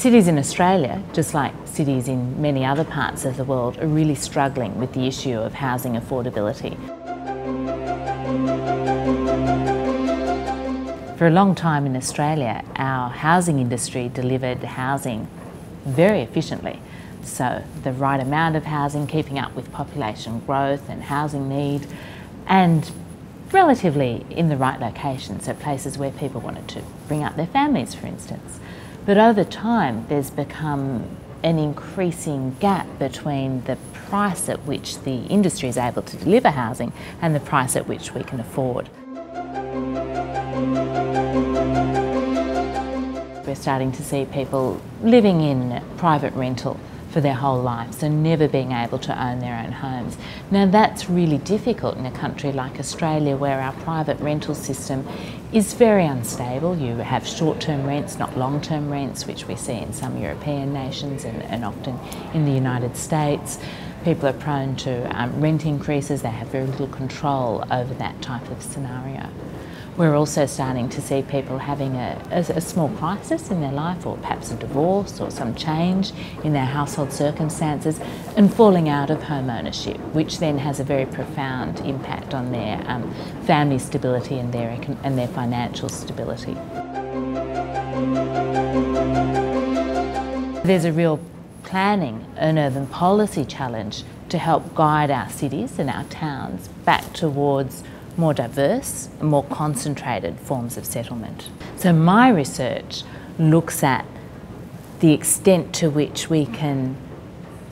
Cities in Australia, just like cities in many other parts of the world, are really struggling with the issue of housing affordability. For a long time in Australia, our housing industry delivered housing very efficiently. So the right amount of housing, keeping up with population growth and housing need, and relatively in the right locations, so places where people wanted to bring up their families, for instance. But over time, there's become an increasing gap between the price at which the industry is able to deliver housing and the price at which we can afford. We're starting to see people living in private rental for their whole lives and never being able to own their own homes. Now that's really difficult in a country like Australia, where our private rental system is very unstable. You have short-term rents, not long-term rents, which we see in some European nations and often in the United States. People are prone to rent increases. They have very little control over that type of scenario. We're also starting to see people having a small crisis in their life, or perhaps a divorce or some change in their household circumstances, and falling out of home ownership, which then has a very profound impact on their family stability and their financial stability. There's a real planning and urban policy challenge to help guide our cities and our towns back towards more diverse and more concentrated forms of settlement. So my research looks at the extent to which we can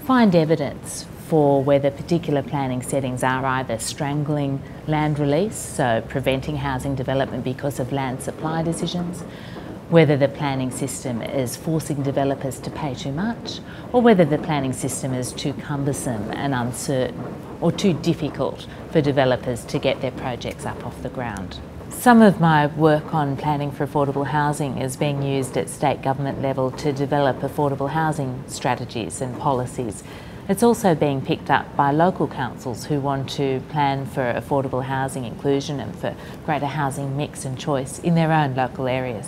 find evidence for whether particular planning settings are either strangling land release, so preventing housing development because of land supply decisions, whether the planning system is forcing developers to pay too much, or whether the planning system is too cumbersome and uncertain or too difficult for developers to get their projects up off the ground. Some of my work on planning for affordable housing is being used at state government level to develop affordable housing strategies and policies. It's also being picked up by local councils who want to plan for affordable housing inclusion and for greater housing mix and choice in their own local areas.